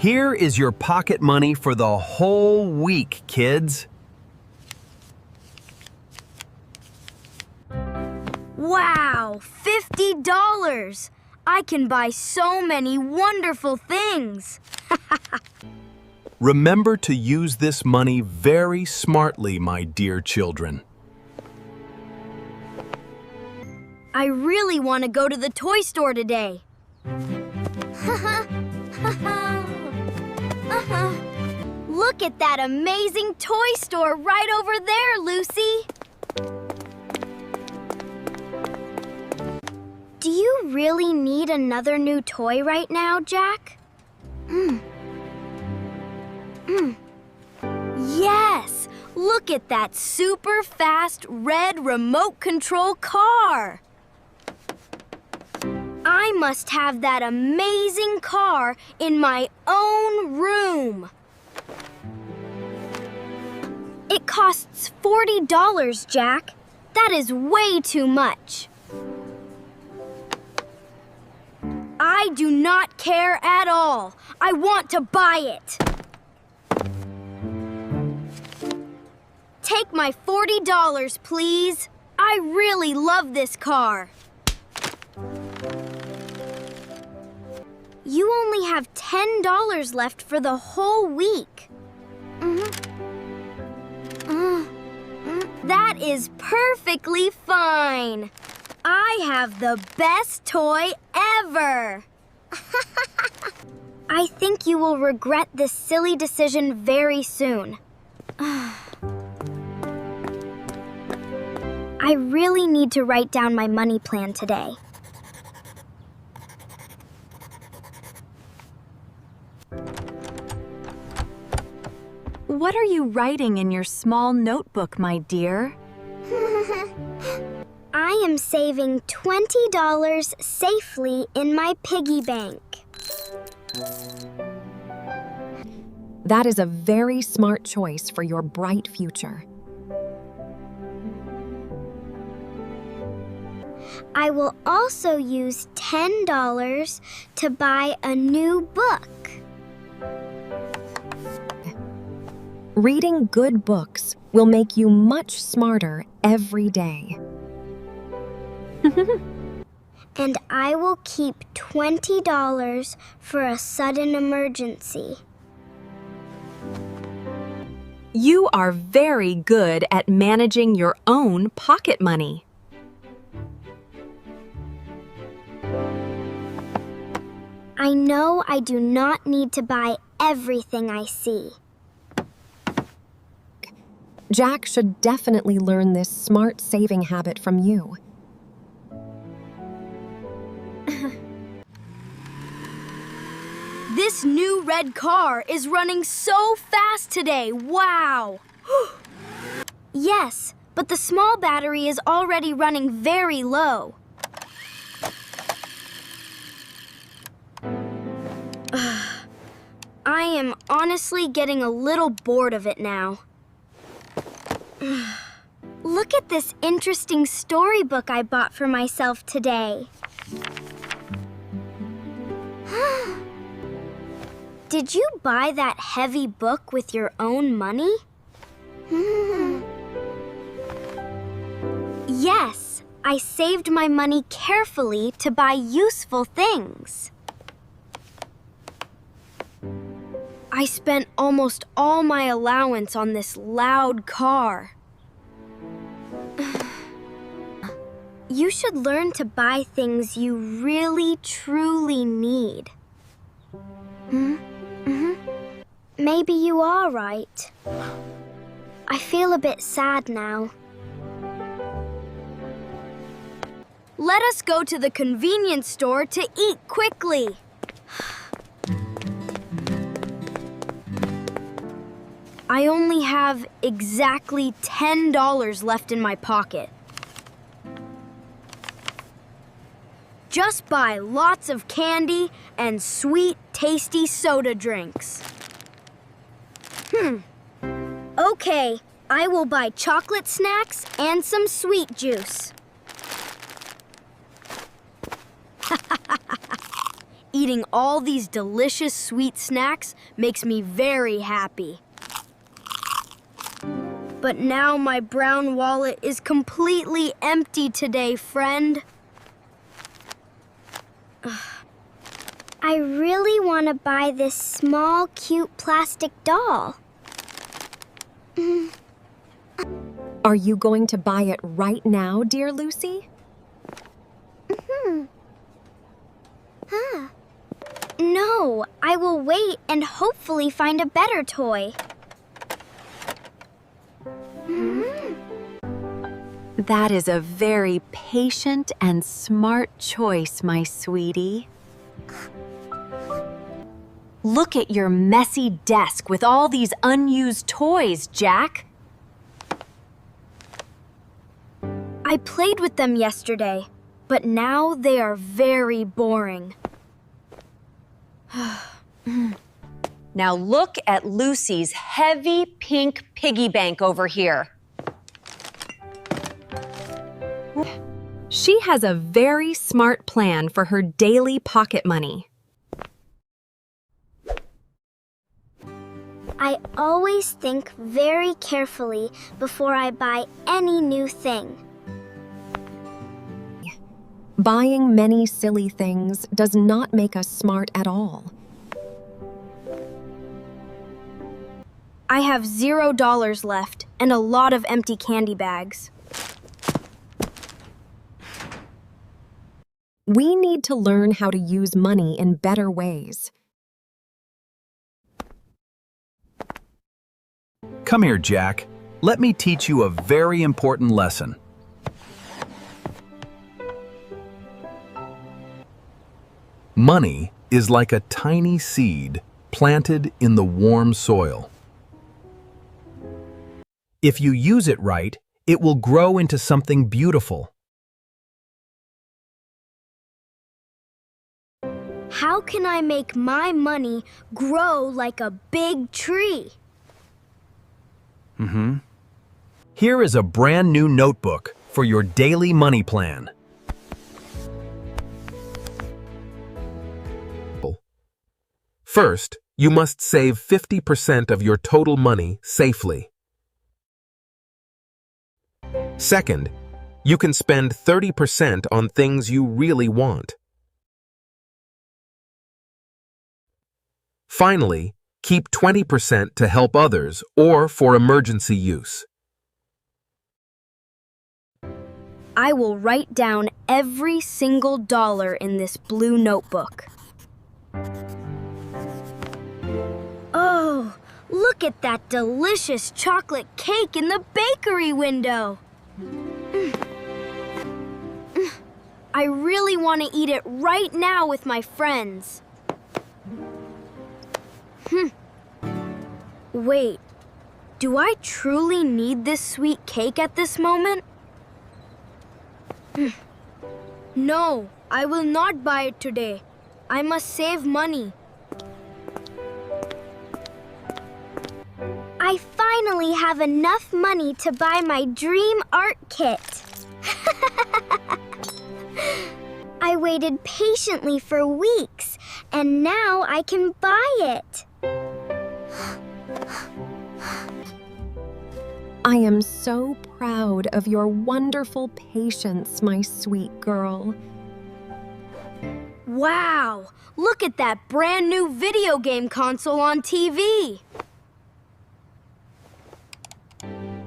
Here is your pocket money for the whole week, kids. Wow, $50! I can buy so many wonderful things. Remember to use this money very smartly, my dear children. I really want to go to the toy store today. Look at that amazing toy store right over there, Lucy. Do you really need another new toy right now, Jack? Yes! Look at that super fast red remote control car! I must have that amazing car in my own room. It costs $40, Jack. That is way too much. I do not care at all. I want to buy it. Take my $40, please. I really love this car. You only have $10 left for the whole week. That is perfectly fine. I have the best toy ever. I think you will regret this silly decision very soon. I really need to write down my money plan today. What are you writing in your small notebook, my dear? I am saving $20 safely in my piggy bank. That is a very smart choice for your bright future. I will also use $10 to buy a new book. Reading good books will make you much smarter every day. And I will keep $20 for a sudden emergency. You are very good at managing your own pocket money. I know I do not need to buy everything I see. Jack should definitely learn this smart saving habit from you. This new red car is running so fast today. Wow! Yes, but the small battery is already running very low. I am honestly getting a little bored of it now. Look at this interesting storybook I bought for myself today. Did you buy that heavy book with your own money? Yes, I saved my money carefully to buy useful things. I spent almost all my allowance on this loud car. You should learn to buy things you really, truly need. Maybe you are right. I feel a bit sad now. Let us go to the convenience store to eat quickly. I only have exactly $10 left in my pocket. Just buy lots of candy and sweet, tasty soda drinks. Okay, I will buy chocolate snacks and some sweet juice. Eating all these delicious sweet snacks makes me very happy. But now my brown wallet is completely empty today, friend. I really want to buy this small, cute plastic doll. Are you going to buy it right now, dear Lucy? No, I will wait and hopefully find a better toy. That is a very patient and smart choice, my sweetie. Look at your messy desk with all these unused toys, Jack. I played with them yesterday, but now they are very boring. Now look at Lucy's heavy pink piggy bank over here. She has a very smart plan for her daily pocket money. I always think very carefully before I buy any new thing. Buying many silly things does not make us smart at all. I have $0 left and a lot of empty candy bags. We need to learn how to use money in better ways. Come here, Jack. Let me teach you a very important lesson. Money is like a tiny seed planted in the warm soil. If you use it right, it will grow into something beautiful. How can I make my money grow like a big tree? Here is a brand new notebook for your daily money plan. First, you must save 50% of your total money safely. Second, you can spend 30% on things you really want. Finally, keep 20% to help others or for emergency use. I will write down every single dollar in this blue notebook. Oh, look at that delicious chocolate cake in the bakery window. I really want to eat it right now with my friends. Wait, do I truly need this sweet cake at this moment? No, I will not buy it today. I must save money. I finally have enough money to buy my dream art kit. I waited patiently for weeks, and now I can buy it. I am so proud of your wonderful patience, my sweet girl. Wow, look at that brand new video game console on TV.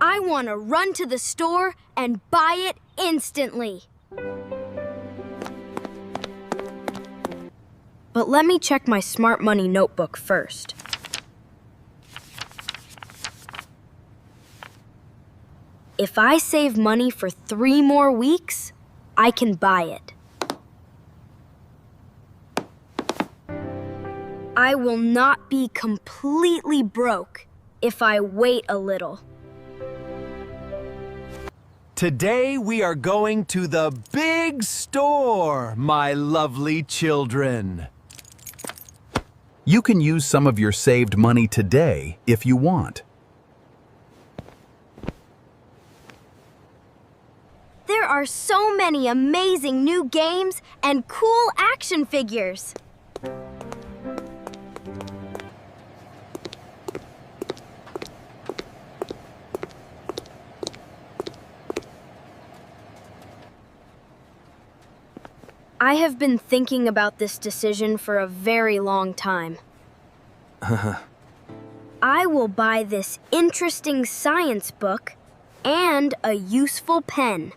I want to run to the store and buy it instantly. But let me check my smart money notebook first. If I save money for 3 more weeks, I can buy it. I will not be completely broke if I wait a little. Today we are going to the big store, my lovely children. You can use some of your saved money today if you want. There are so many amazing new games and cool action figures. I have been thinking about this decision for a very long time. I will buy this interesting science book and a useful pen.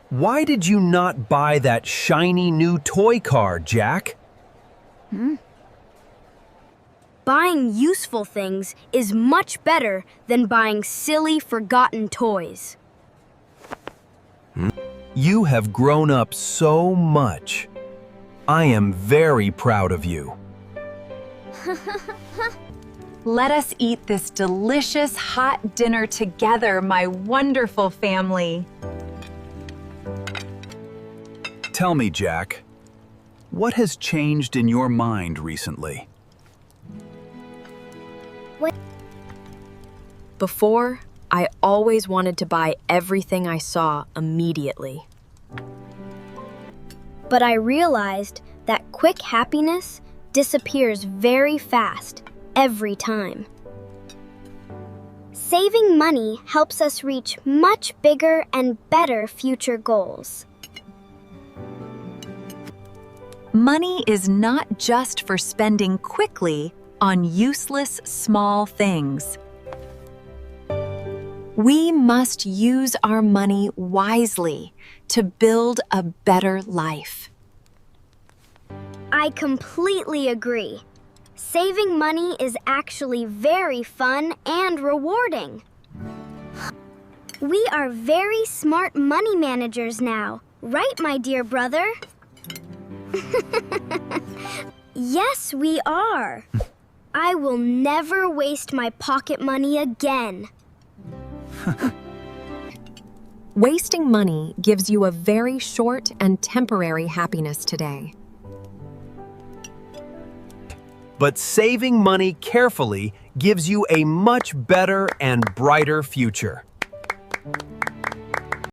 Why did you not buy that shiny new toy car, Jack? Buying useful things is much better than buying silly, forgotten toys. You have grown up so much. I am very proud of you. Let us eat this delicious hot dinner together, my wonderful family. Tell me, Jack, what has changed in your mind recently? Before, I always wanted to buy everything I saw immediately. But I realized that quick happiness disappears very fast every time. Saving money helps us reach much bigger and better future goals. Money is not just for spending quickly on useless small things. We must use our money wisely to build a better life. I completely agree. Saving money is actually very fun and rewarding. We are very smart money managers now, right, my dear brother? Yes, we are. I will never waste my pocket money again. Wasting money gives you a very short and temporary happiness today. But saving money carefully gives you a much better and brighter future.